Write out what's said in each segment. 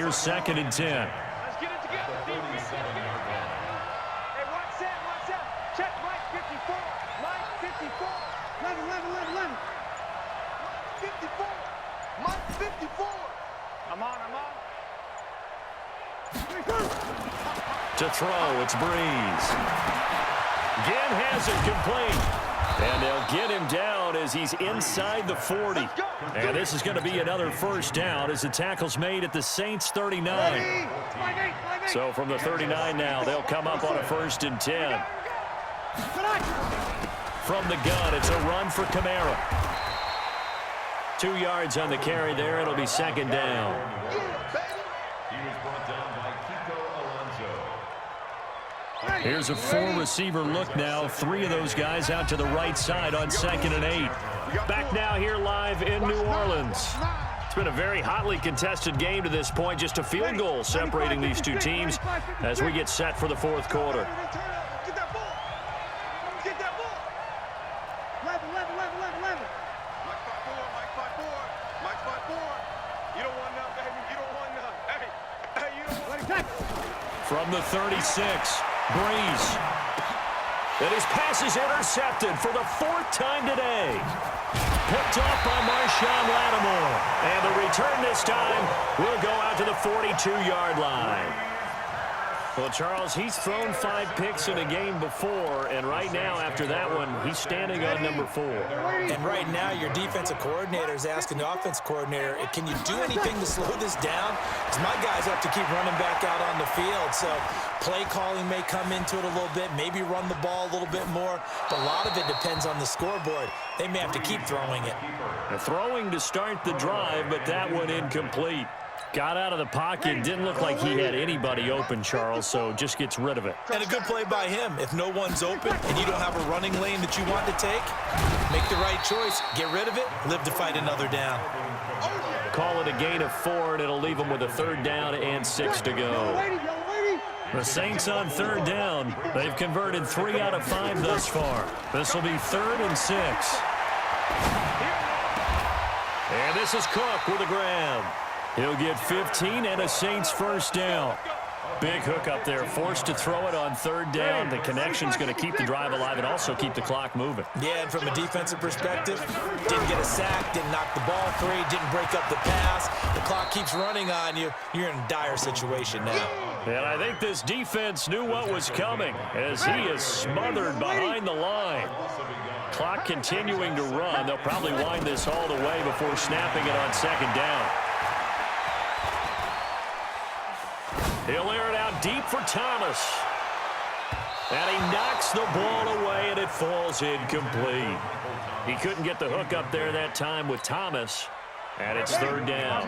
here's 2nd and 10. Let's get it together. Hey, one set. Check Mike 54. Mike 54. 11. 54. Mike 54. I'm on. To throw, it's Breeze. Again has it complete. And they'll get him down as he's inside the 40. And this is going to be another first down as the tackle's made at the Saints 39. So from the 39 now, they'll come up on a 1st and 10. From the gun, it's a run for Kamara. 2 yards on the carry there. It'll be 2nd down. Here's a 4-receiver look now. 3 of those guys out to the right side on 2nd and 8. Back now here live in New Orleans. It's been a very hotly contested game to this point. Just a field goal separating these two teams as we get set for the 4th quarter. From the 36. Breeze. And his pass is intercepted for the 4th time today. Picked off by Marshawn Lattimore. And the return this time will go out to the 42-yard line. Well, Charles, he's thrown 5 picks in a game before, and right now, after that one, he's standing on number 4. And right now, your defensive coordinator is asking the offensive coordinator, can you do anything to slow this down? Because my guys have to keep running back out on the field. So play calling may come into it a little bit, maybe run the ball a little bit more. But a lot of it depends on the scoreboard. They may have to keep throwing it. Throwing to start the drive, but that one incomplete. Got out of the pocket. Didn't look like he had anybody open, Charles, so just gets rid of it. And a good play by him. If no one's open and you don't have a running lane that you want to take, make the right choice. Get rid of it. Live to fight another down. Call it a gain of 4, and it'll leave them with a 3rd down and 6 to go. The Saints on 3rd down. They've converted 3 out of 5 thus far. This will be 3rd and 6. And this is Cook with a grab. He'll get 15 and a Saints 1st down. Big hook up there, forced to throw it on 3rd down. The connection's going to keep the drive alive and also keep the clock moving. Yeah, and from a defensive perspective, didn't get a sack, didn't knock the ball free, didn't break up the pass. The clock keeps running on you. You're in a dire situation now. And I think this defense knew what was coming as he is smothered behind the line. Clock continuing to run. They'll probably wind this all the way before snapping it on 2nd down. He'll air it out deep for Thomas. And he knocks the ball away, and it falls incomplete. He couldn't get the hook up there that time with Thomas. And it's 3rd down.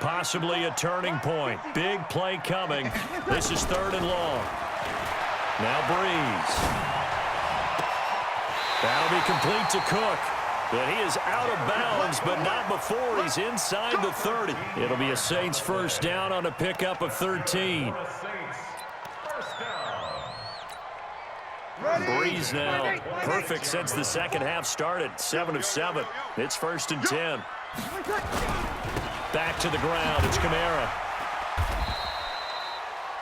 Possibly a turning point. Big play coming. This is 3rd and long. Now Breeze. That'll be complete to Cook. But he is out of bounds, but not before he's inside the 30. It'll be a Saints 1st down on a pickup of 13. Breeze now perfect since the 2nd half started. 7 of 7. It's 1st and 10. Back to the ground. It's Kamara.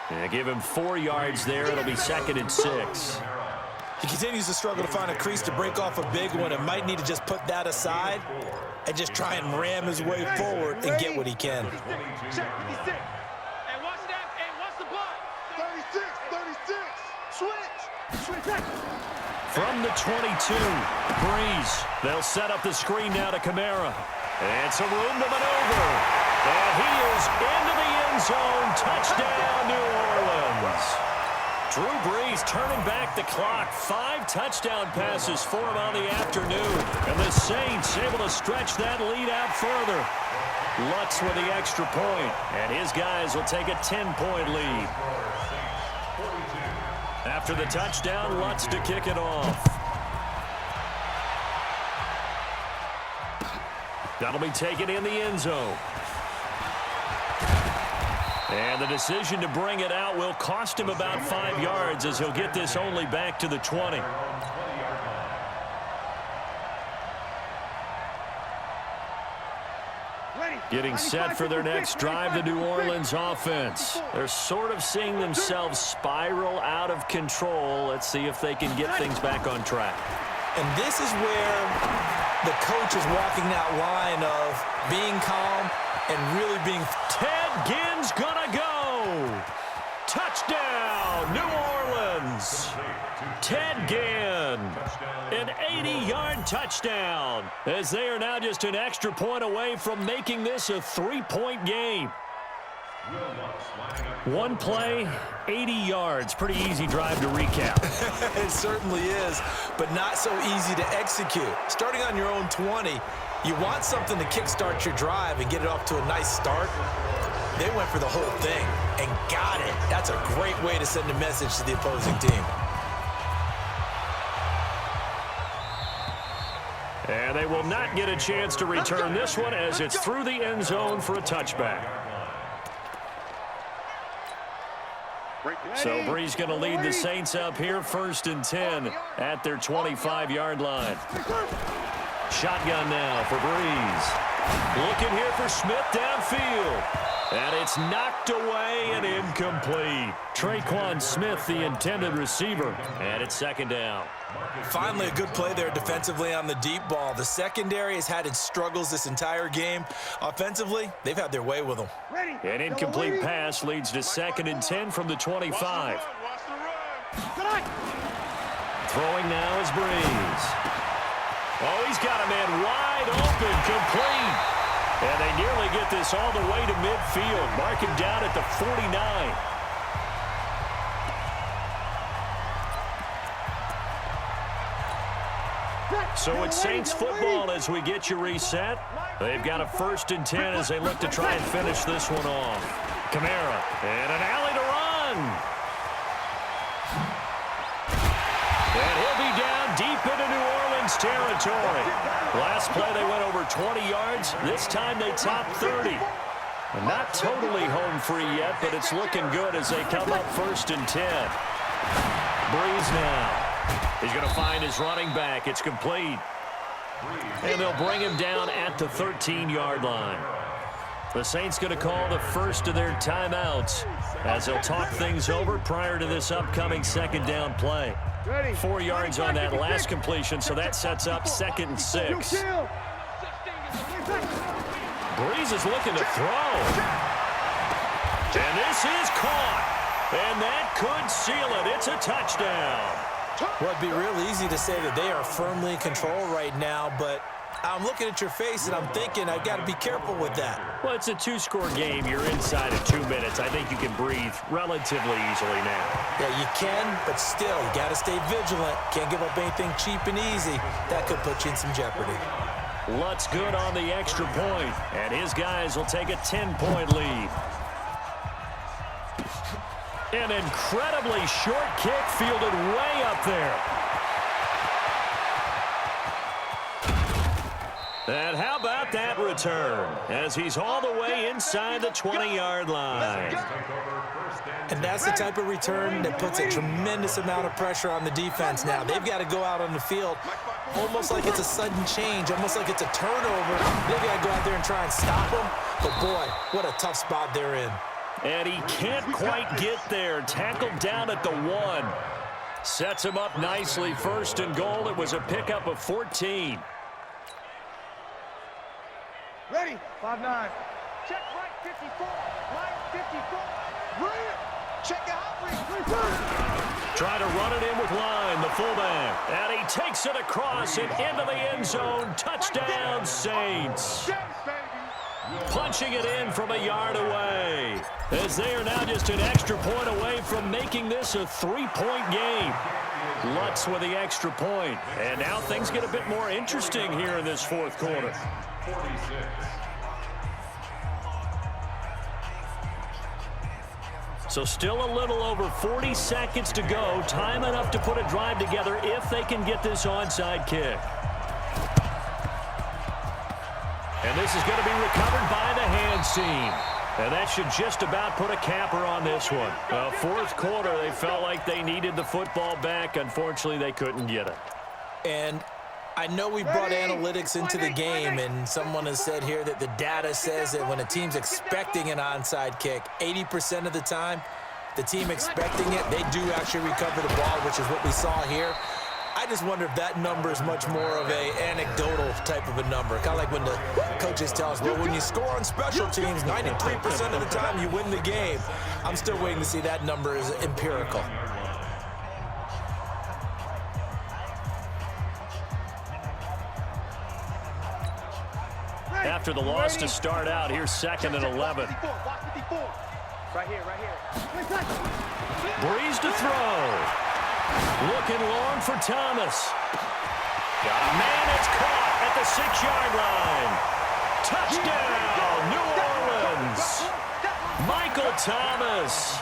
And give him 4 yards there. It'll be 2nd and 6. He continues to struggle to find a crease to break off a big one and might need to just put that aside and just try and ram his way forward and get what he can. Check 56. And watch that. And watch the block. 36. Switch. From the 22, Breeze. They'll set up the screen now to Kamara. And some room to maneuver. And he is into the end zone. Touchdown, New Orleans. Drew Brees turning back the clock. 5 touchdown passes for him on the afternoon. And the Saints able to stretch that lead out further. Lutz with the extra point. And his guys will take a 10-point lead. After the touchdown, Lutz to kick it off. That'll be taken in the end zone. And the decision to bring it out will cost him about 5 yards as he'll get this only back to the 20. Ready. Getting set for their next drive, the New Orleans offense. They're sort of seeing themselves spiral out of control. Let's see if they can get things back on track. And this is where the coach is walking that line of being calm and really being... Ted Ginn's gonna go. Touchdown, New Orleans. Ted Ginn, an 80-yard touchdown, as they are now just an extra point away from making this a 3-point game. One play, 80 yards. Pretty easy drive to recap. It certainly is, but not so easy to execute. Starting on your own 20, you want something to kickstart your drive and get it off to a nice start. They went for the whole thing and got it. That's a great way to send a message to the opposing team. And they will not get a chance to return this one as it's through the end zone for a touchback. So Brees going to lead the Saints up here, 1st and 10 at their 25-yard line. Shotgun now for Brees. Looking here for Smith downfield. And it's knocked away and incomplete. Traquan Smith, the intended receiver. And it's 2nd down. Finally, a good play there defensively on the deep ball. The secondary has had its struggles this entire game. Offensively, they've had their way with them. An incomplete pass leads to 2nd and 10 from the 25. Throwing now is Brees. Oh, he's got a man wide open, complete. And they nearly get this all the way to midfield. Mark him down at the 49. So it's Saints football as we get you reset. They've got a 1st and 10 as they look to try and finish this one off. Kamara, and an alley to run. And he'll be down deep into New Orleans territory. Last play they went over 20 yards. This time they top 30. Not totally home free yet, but it's looking good as they come up 1st and 10. Brees now. He's going to find his running back. It's complete. And they'll bring him down at the 13-yard line. The Saints going to call the first of their timeouts as they'll talk things over prior to this upcoming 2nd down play. 4 yards on that last completion, so that sets up 2nd and 6. Brees is looking to throw. And this is caught. And that could seal it. It's a touchdown. Well, it'd be real easy to say that they are firmly in control right now, but I'm looking at your face and I'm thinking I've got to be careful with that. Well, it's a 2-score game. You're inside of 2 minutes. I think you can breathe relatively easily now. Yeah, you can, but still, you got to stay vigilant. Can't give up anything cheap and easy. That could put you in some jeopardy. Lutt's good on the extra point, and his guys will take a 10-point lead. An incredibly short kick fielded way up there. And how about that return as he's all the way inside the 20-yard line. And that's the type of return that puts a tremendous amount of pressure on the defense now. They've got to go out on the field almost like it's a sudden change, almost like it's a turnover. They've got to go out there and try and stop them. But, boy, what a tough spot they're in. And he can't quite get there. Tackled down at the 1. Sets him up nicely. 1st and goal. It was a pickup of 14. Ready? 5-9. Check right 54. Right 54. Right. Check out. Try to run it in with Line, the fullback. And he takes it across and into the end zone. Touchdown, Saints. Punching it in from a yard away. As they are now just an extra point away from making this a 3-point game. Lutz with the extra point. And now things get a bit more interesting here in this 4th quarter. 46. So still a little over 40 seconds to go. Time enough to put a drive together if they can get this onside kick. And this is going to be recovered by the hands team. And that should just about put a capper on this one. 4th quarter, they felt like they needed the football back. Unfortunately, they couldn't get it. And I know we brought analytics into the game, and someone has said here that the data says that when a team's expecting an onside kick, 80% of the time, the team expecting it, they do actually recover the ball, which is what we saw here. I just wonder if that number is much more of a anecdotal type of a number. Kind of like when the coaches tell us, well, when you score on special teams, 93% of the time you win the game. I'm still waiting to see that number is empirical. After the loss to start out, here's 2nd and 11. Right here, right here. Breeze to throw. Looking long for Thomas. Got a man, it's caught at the 6-yard line. Touchdown, New Orleans. Michael Thomas,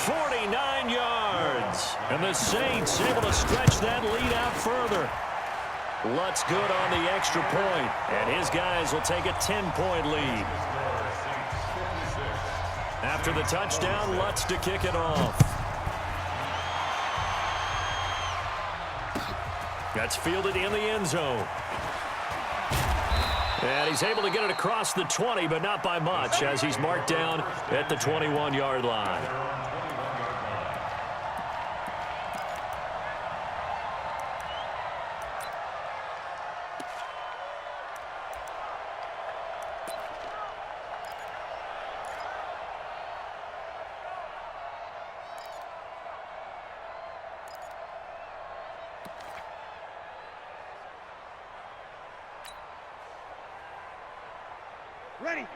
49 yards. And the Saints able to stretch that lead out further. Lutz good on the extra point, and his guys will take a 10-point lead. After the touchdown, Lutz to kick it off. That's fielded in the end zone. And he's able to get it across the 20, but not by much, as he's marked down at the 21-yard line.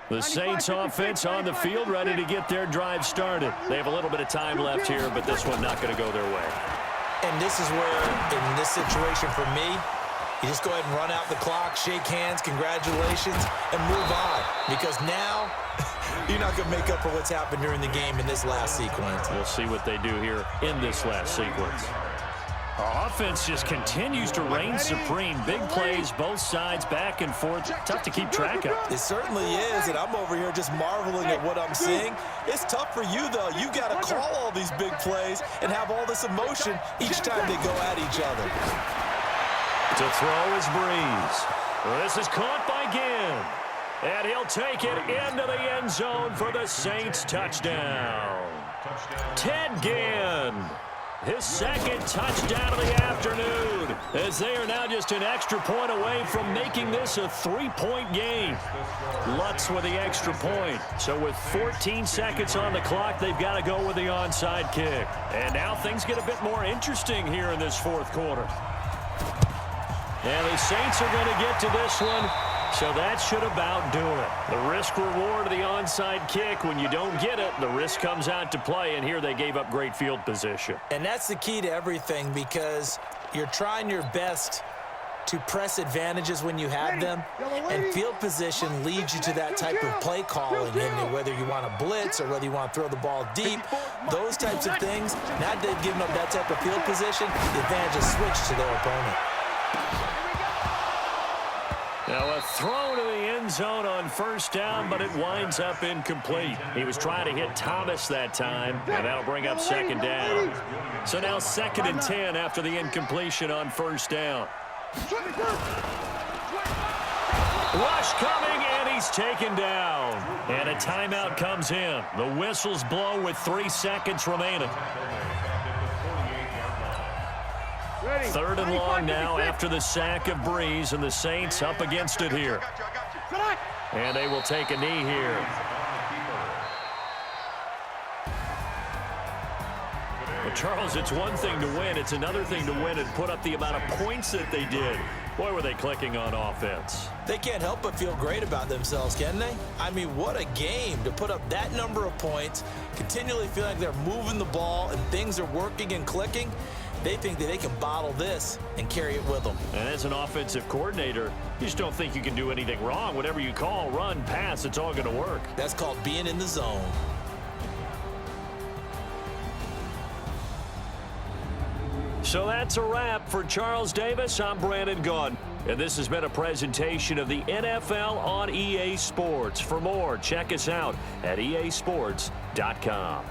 The Saints offense on the field, ready to get their drive started. They have a little bit of time left here, but this one not going to go their way. And this is where, in this situation for me, you just go ahead and run out the clock, shake hands, congratulations, and move on. Because now, you're not going to make up for what's happened during the game in this last sequence. We'll see what they do here in this last sequence. Our offense just continues to reign supreme. Big plays, both sides, back and forth. Tough to keep track of. It certainly is, and I'm over here just marveling at what I'm seeing. It's tough for you, though. You got to call all these big plays and have all this emotion each time they go at each other. To throw is Breeze. This is caught by Ginn. And he'll take it into the end zone for the Saints touchdown. Ted Ginn. His 2nd touchdown of the afternoon, as they are now just an extra point away from making this a 3-point game. Lutz with the extra point. So with 14 seconds on the clock, they've got to go with the onside kick. And now things get a bit more interesting here in this 4th quarter. And the Saints are going to get to this one. So that should about do it. The risk-reward of the onside kick, when you don't get it, the risk comes out to play, and here they gave up great field position. And that's the key to everything, because you're trying your best to press advantages when you have them, and field position leads you to that type of play calling, and whether you want to blitz or whether you want to throw the ball deep, those types of things. Now they've given up that type of field position, the advantage is switched to their opponent. Now a throw to the end zone on 1st down, but it winds up incomplete. He was trying to hit Thomas that time, and that'll bring up 2nd down. So now 2nd and 10 after the incompletion on 1st down. Rush coming, and he's taken down. And a timeout comes in. The whistles blow with 3 seconds remaining. 3rd and long now after the sack of Breeze, and the Saints up against it here. And they will take a knee here. Well, Charles, it's one thing to win. It's another thing to win and put up the amount of points that they did. Boy, were they clicking on offense. They can't help but feel great about themselves, can they? I mean, what a game to put up that number of points, continually feel like they're moving the ball and things are working and clicking. They think that they can bottle this and carry it with them. And as an offensive coordinator, you just don't think you can do anything wrong. Whatever you call, run, pass, it's all going to work. That's called being in the zone. So that's a wrap for Charles Davis. I'm Brandon Gaudin, and this has been a presentation of the NFL on EA Sports. For more, check us out at easports.com.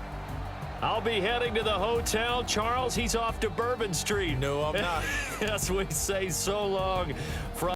I'll be heading to the hotel. Charles, he's off to Bourbon Street. No, I'm not. As we say so long from